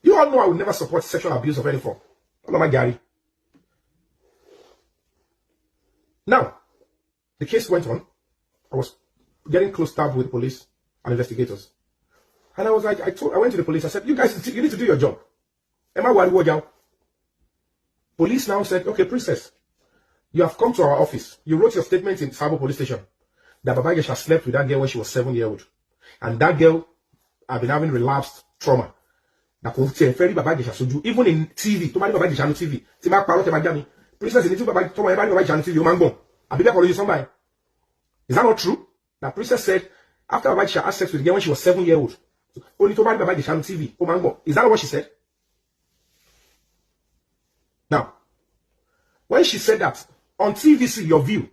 You all know I would never support sexual abuse of any form. I'm not my Gary. Now, the case went on. I was getting close up with the police and investigators. And I was like, I went to the police. I said, you guys, you need to do your job. Am I worried? Police now said, okay, princess, you have come to our office. You wrote your statement in Sabo police station that Baba IJESHA slept with that girl when she was 7 years old. And that girl had been having relapsed trauma. Even in TV, to Baba IJESHA TV, princess in Baba IJESHA TV, somebody. Is that not true? That princess said after Baba IJESHA had sex with the girl when she was 7 years old. Only to Baba IJESHA TV. Is that not what she said? Now, when she said that on TVC, your view.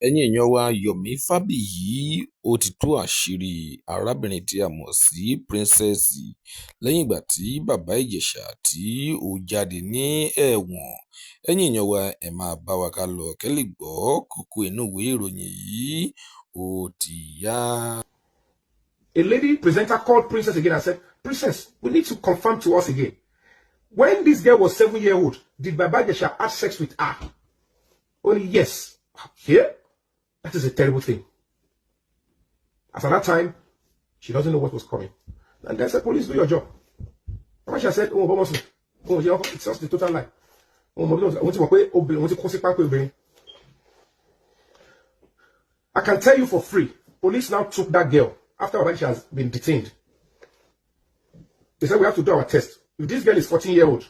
Ẹ̀yin èèyàn wa Yomi FABIYI ó ti tú àṣírí arábìnrin tí a mọ̀ sí Princess lẹ́yìn ìgbà tí bàbá IJESHA tí ó jáde ní ẹ̀wọ̀n. Ẹ̀yin èèyàn wa ẹ máa bá wa ká lọ kẹ́ lè gbọ́ kókó inú ìwé ìròyìn yìí ó ti yá. A lady presenter called Princess again and said, Princess, we need to confirm to us again. When this girl was 7 years old, did Baba IJESHA have sex with her? Only yes. Here? That is a terrible thing. As at that time, she doesn't know what was coming. And they said, police, do your job. Baba IJESHA said, it's just the total lie. I can tell you for free, police now took that girl after Baba IJESHA has been detained. They said, we have to do our test. If this girl is 14 years old,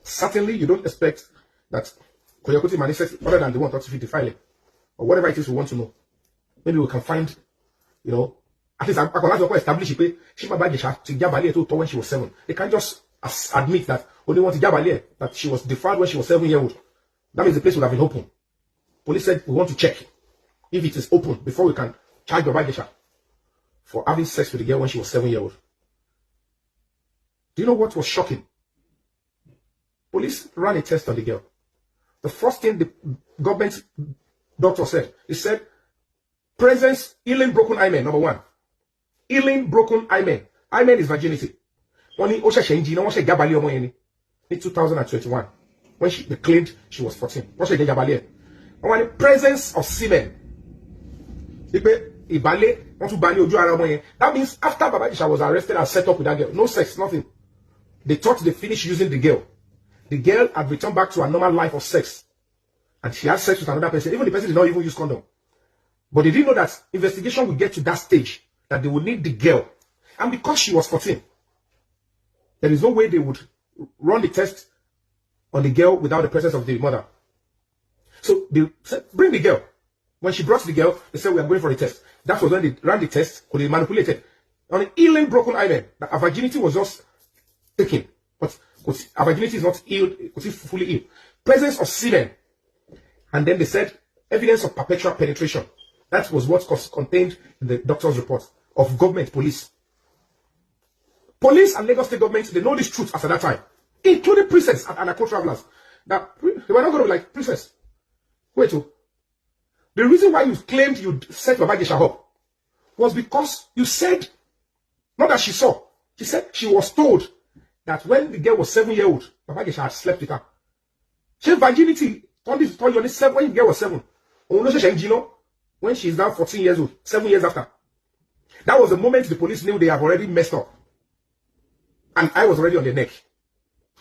certainly you don't expect that Koyokoti manifests other than the 130 filing or whatever it is we want to know. Maybe we can find, at least I can establish it. She Baba IJESHA to Jabali to when she was 7. They can't just admit that only want to Jabali that she was defiled when she was 7 years old. That means the place would have been open. Police said we want to check if it is open before we can charge Baba IJESHA for having sex with the girl when she was 7 years old. Do you know what was shocking? Police ran a test on the girl. The first thing the government doctor said, he said, presence, healing broken hymen, number 1. Healing broken hymen. Hymen is virginity. In 2021, when they claimed she was 14. Presence of semen. That means after Baba IJESHA was arrested and set up with that girl, no sex, nothing. They thought they finished using the girl. The girl had returned back to her normal life of sex. And she had sex with another person. Even the person did not even use condom. But they didn't know that investigation would get to that stage, that they would need the girl. And because she was 14, there is no way they would run the test on the girl without the presence of the mother. So they said, bring the girl. When she brought the girl, they said, we are going for a test. That was when they ran the test, or they manipulated. On an healing broken hymen, that her virginity was just taken. But her virginity is not healed, fully healed. Presence of semen. And then they said, evidence of perpetual penetration. That was what was contained in the doctor's report of government, police. Police and Lagos State government, they know this truth as at that time. Including princess and co-travelers. That they were not going to be like, princess, wait, the reason why you claimed you set Baba IJESHA up was because you said, not that she saw, she said she was told that when the girl was 7 years old, Baba IJESHA had slept with her. She had virginity, when the girl was 7. When she is now 14 years old, 7 years after. That was the moment the police knew they have already messed up. And I was already on the neck.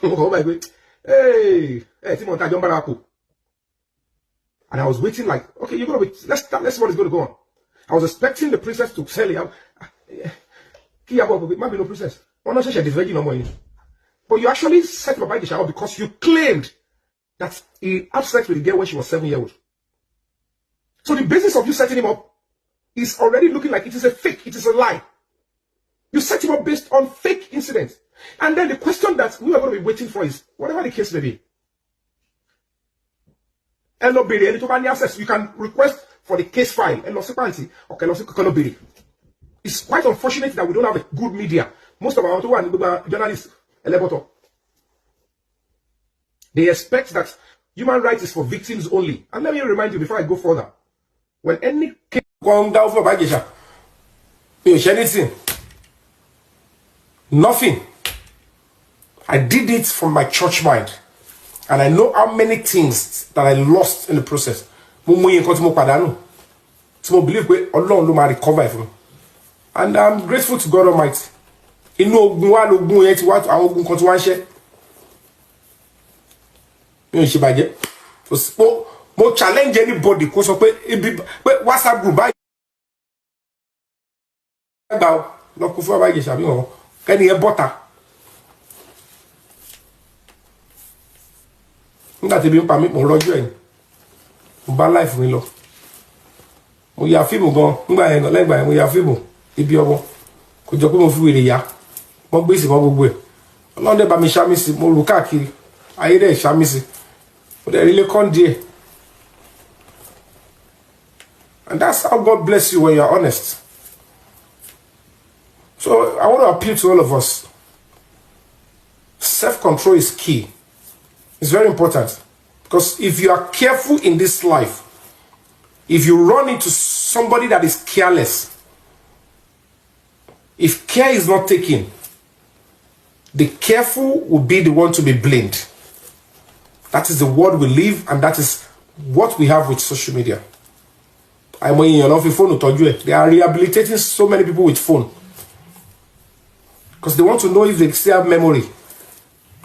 Oh my God. Hey, Timon, and I was waiting like, okay, you're gonna wait. Let's see what is going to go on. I was expecting the princess to tell you, maybe no princess. But you actually set Baba IJESHA up because you claimed that he had sex with the girl when she was 7 years old. So the basis of you setting him up is already looking like it is a fake, it is a lie. You set him up based on fake incidents. And then the question that we are going to be waiting for is, whatever the case may be, you can request for the case file. It's quite unfortunate that we don't have a good media. Most of our journalists, they expect that human rights is for victims only. And let me remind you before I go further. When any case comes down for Baba IJESHA, anything, Nothing. I did it from my church mind. And I know how many things that I lost in the process. Mo believe Allah will recover from. And I'm grateful to God Almighty. Mo challenge anybody ko so pe WhatsApp group báyìí gba lọ ku fún FABIYI ṣàbí wọn kẹ́ni ẹ bọ́ta nígbà tí bí ń pa mí mo rọ́jú ẹ̀yìn mo bá life mi lọ mo ya fíìmù gan nígbà yẹn lẹ́gbàá yẹn mo ya fíìmù ibi ọmọ kò jọ pé mo fi wèrè ya mo gbé sí mọ́ gbogbo ẹ̀ Ọlọ́run dẹ̀ bá mi ṣámí sí mo rù káàkiri ayé dẹ̀ ṣámí sí mo dẹ̀ rí lé kán díẹ̀. And that's how God bless you when you're honest. So I want to appeal to all of us. Self-control is key. It's very important. Because if you are careful in this life, if you run into somebody that is careless, if care is not taken, the careful will be the one to be blamed. That is the world we live, and that is what we have with social media. They are rehabilitating so many people with phone because they want to know if they still have memory.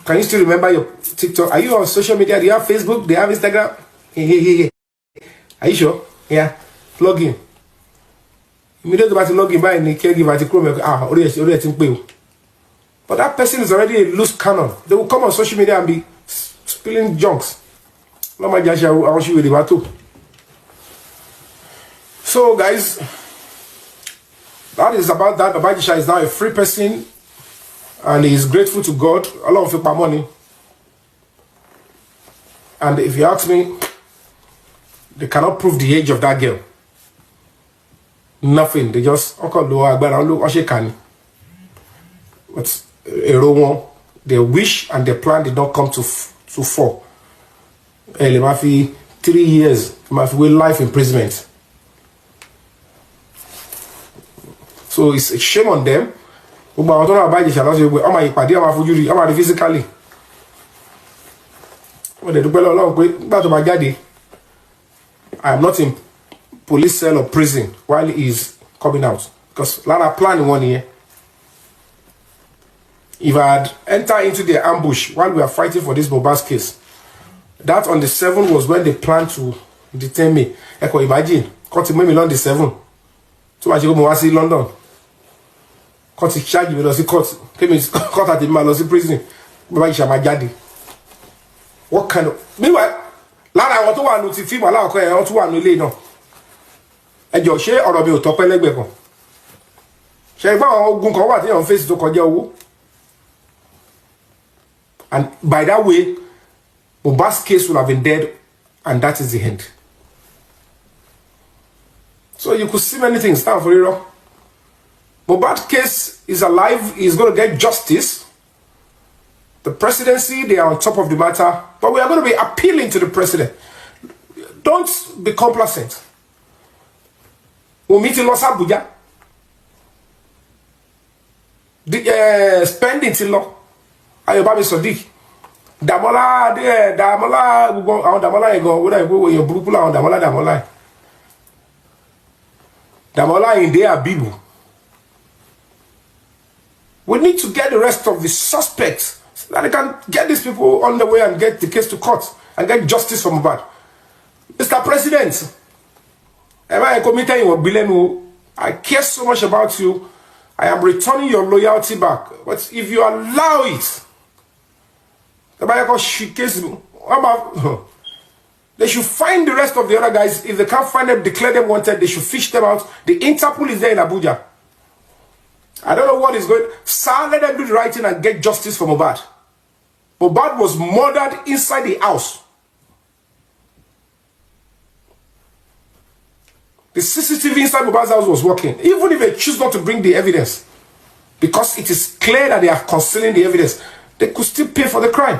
Can you still remember your TikTok? Are you on social media? Do you have Facebook? Do you have Instagram? Are you sure? Yeah. Log in. Immediately about to log in by the caregiver to Chrome. But that person is already a loose cannon. They will come on social media and be spilling junks. I want you with the battle. So guys, that is about that. IJESHA is now a free person and he is grateful to God. A lot of people money. And if you ask me, they cannot prove the age of that girl. Nothing. They just but their wish and their plan did not come to fall. 3 years, life imprisonment. So it's a shame on them. Physically. I am not in police cell or prison while he is coming out. Because Lara planned 1 year. If I had entered into the ambush while we are fighting for this Bobas case, that on the 7th was when they planned to detain me. Imagine, continue me on the 7th. So I go to London. Court charge me lost court. Came in court at the man lost prison. What kind of meanwhile, Lara want to want to film allow I want to want to no. And your share or be top elegbe. Share ogun kan wa ti on face to koja owo. And by that way, Bobas case will have been dead, and that is the end. So you could see many things now for you. Bobas case is alive, he's going to get justice. The presidency, they are on top of the matter, but we are going to be appealing to the president. Don't be complacent. We'll meet in Los Abuja. The spending till law. Ayobami Sadiq. Damola, Damola, your Brupula, Damola in there, Bibu. We need to get the rest of the suspects so that they can get these people on the way and get the case to court and get justice from Mohbad. Mr. President, I care so much about you. I am returning your loyalty back. But if you allow it, they should find the rest of the other guys. If they can't find them, declare them wanted. They should fish them out. The Interpol is there in Abuja. I don't know what is going. Sir, let them do the right thing and get justice for Mohbad. Mohbad was murdered inside the house. The CCTV inside Mohbad's house was working. Even if they choose not to bring the evidence, because it is clear that they are concealing the evidence, they could still pay for the crime.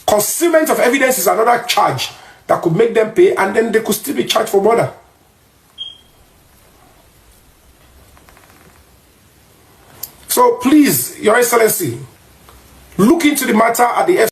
Concealment of evidence is another charge that could make them pay, and then they could still be charged for murder. So please, Your Excellency, look into the matter at the